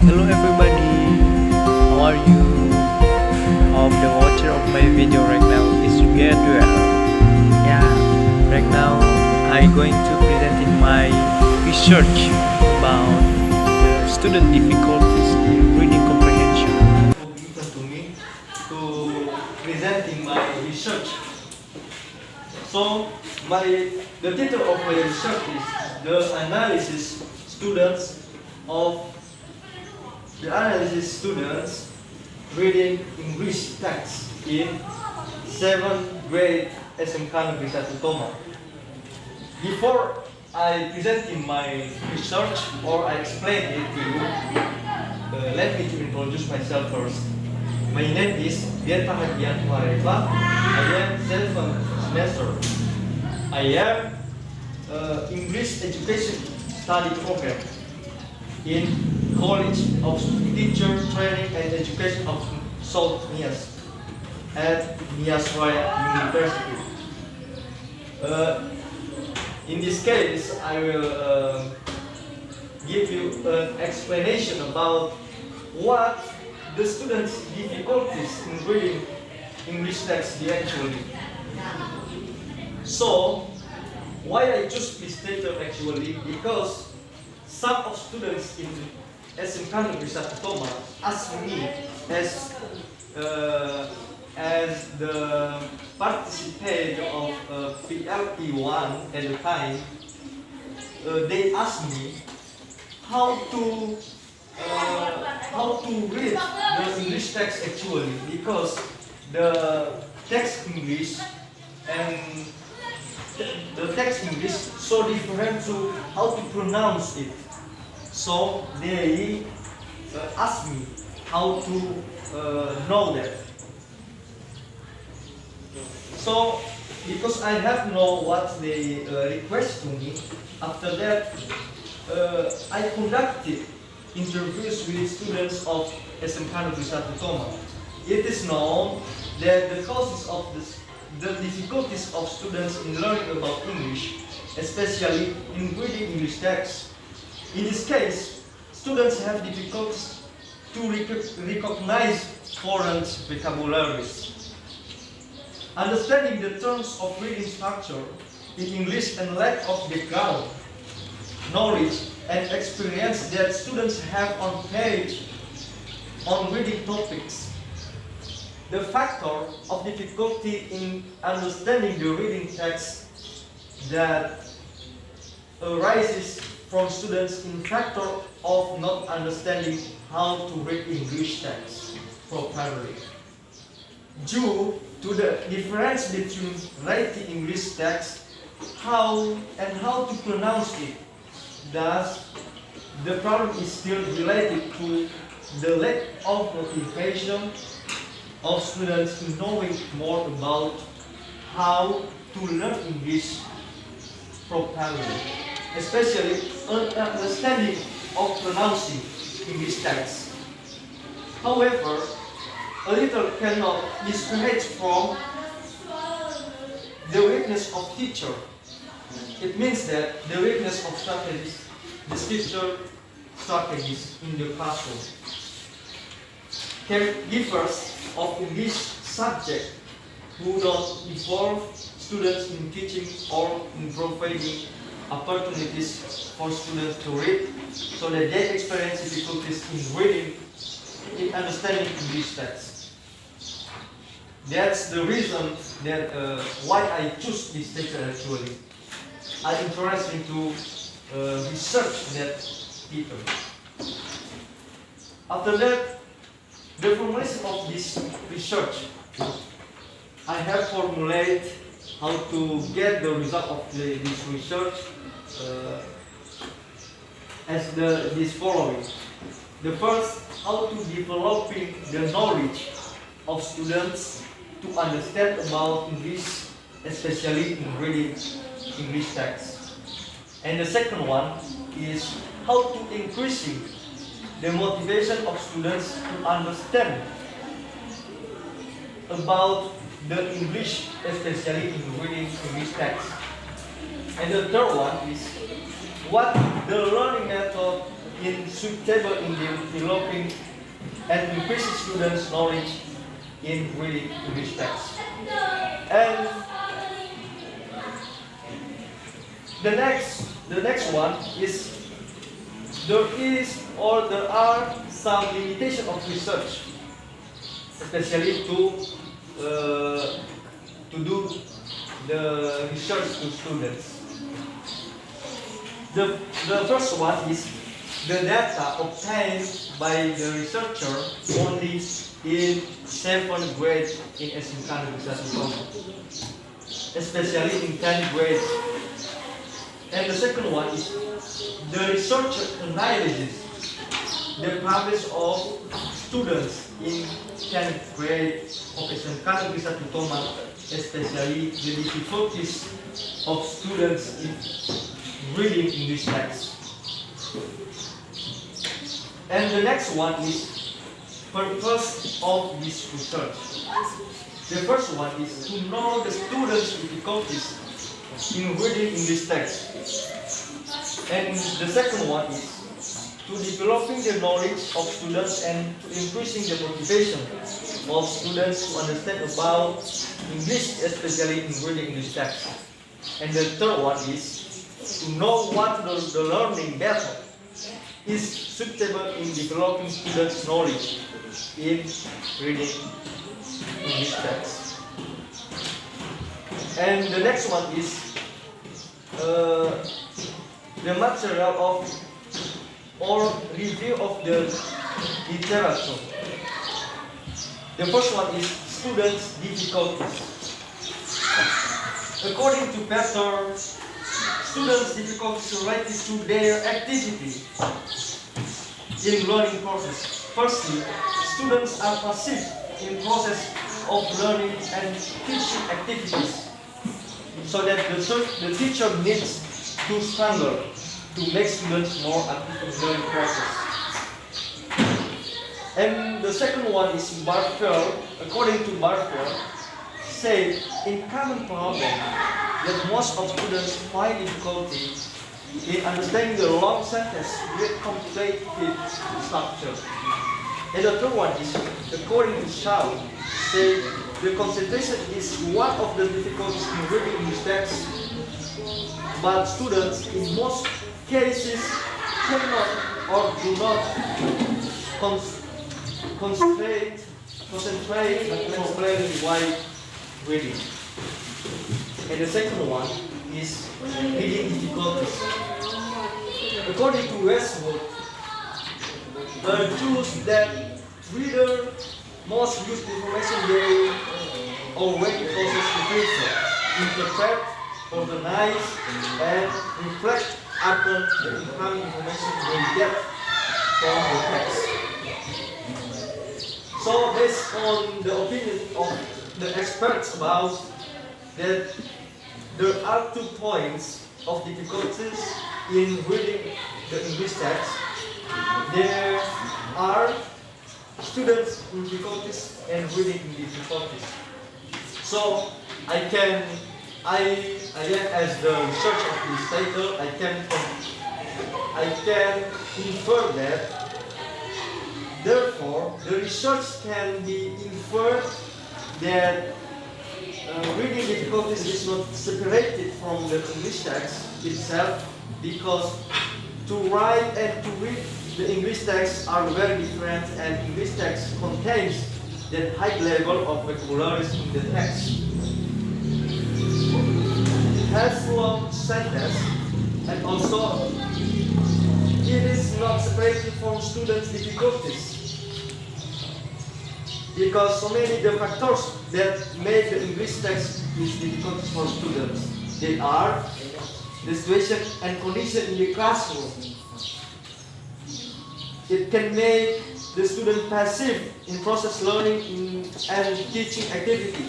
Hello everybody, how are you? Hope the watcher of my video right now is get well. Yeah, right now I going to presenting my research about the student difficulties in reading comprehension. Given to me to presenting my research. So the title of my research is the analysis students reading English text in 7th grade SMK Negeri 1 Toma. Before I presenting my research or I explain it to you, let me to introduce myself first. My name is Deta Hardiyanto Harefa. I am 7th semester. I am English education study program in College of Teacher Training and Education of South Nias at Nias Raya University. In this case, I will give you an explanation about what the students' difficulties in reading English text actually. So, why I choose this title actually? Because some of students in SMK Negeri 1 Toma ask me as the participant of PLP1 at the time, they asked me how to read the English text actually, because the text English and the text English so different to how to pronounce it. So they asked me how to know that. So because I have know what they request to me, after that I conducted interviews with students of SMK Negeri 1 Toma. It is known that the causes of the difficulties of students in learning about English, especially in reading English text. In this case, students have difficulties to recognize foreign vocabularies. Understanding the terms of reading structure in English and lack of background, knowledge and experience that students have on reading topics. The factor of difficulty in understanding the reading text that arises from students in factor of not understanding how to read English text properly. Due to the difference between writing English text how to pronounce it, thus the problem is still related to the lack of motivation of students to knowing more about how to learn English properly, especially understanding of pronouncing English text. However, a little cannot discourage from the weakness of teacher. It means that the weakness of strategies, the teacher strategies in the classroom. Caregivers of English subject who don't involve students in teaching or in providing opportunities for students to read, so that they experience difficulties in reading, in understanding English text. That's the reason that why I choose this title actually. I'm interested to research that title. After that, the formulation of this research, I have formulated how to get the result of this research as this following. The first, how to developing the knowledge of students to understand about English, especially in reading English text. And the second one is how to increasing the motivation of students to understand about the English, especially in reading English text. And the third one is what the learning method suitable in developing and increasing students' knowledge in reading English text. And the next one is there are some limitation of research, especially to do the research to students. The first one is the data obtained by the researcher only in 7th grade in SMK, especially in 10th grade. And the second one is the researcher analysis the progress of students in 10th grade of SMK, especially the difficulties of students in reading English text. And the next one is purpose of this research. The first one is to know the students' difficulties in reading English text. And the second one is to developing the knowledge of students and to increasing the motivation of students to understand about English, especially in reading English text. And the third one is to know what the learning method is suitable in developing students' knowledge in reading English text. And the next one is the material of or review of the literature. The first one is students' difficulties. According to Peter, students' difficulties related to their activity in learning process. Firstly, students are passive in process of learning and teaching activities, so that the teacher needs to struggle to make students more active in the learning process. And the second one is Barker. According to Barker, said in common problem that most of students find difficulty in understanding the long sentence with complicated structure. And the third one is, according to Shaw, say the concentration is one of the difficulties in reading English text, but students in most cases cannot or do not concentrate while reading. And the second one is reading difficulties. According to Westwood, the tools that reader most use information they already process the future, interpret, organize, and reflect upon the incoming information they get from the text. So based on the opinion of the experts about that, there are 2 points of difficulties in reading the English text. There are students' difficulties and reading difficulties. So I am as the researcher of this title, I can infer that. Therefore, the research can be inferred that reading difficulties is not separated from the English text itself, because to write and to read the English text are very different, and English text contains that high level of vocabularies in the text. It has long sentence, and also it is not separated from students' difficulties, because so many the factors that make the English text is difficult for students. They are the situation and condition in the classroom. It can make the student passive in process learning and teaching activity,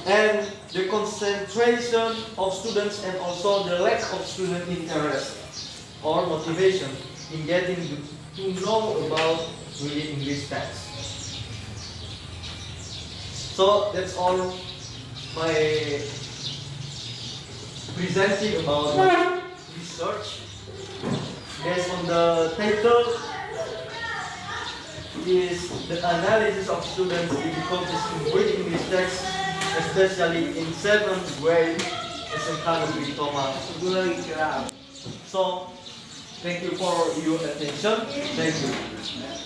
and the concentration of students, and also the lack of student interest or motivation in getting to know about reading English text. So that's all my presenting about my research. based on the title, is the analysis of students' difficulties in reading English text, especially in 7th grade, as encountered with Thomas. So, thank you for your attention. Thank you.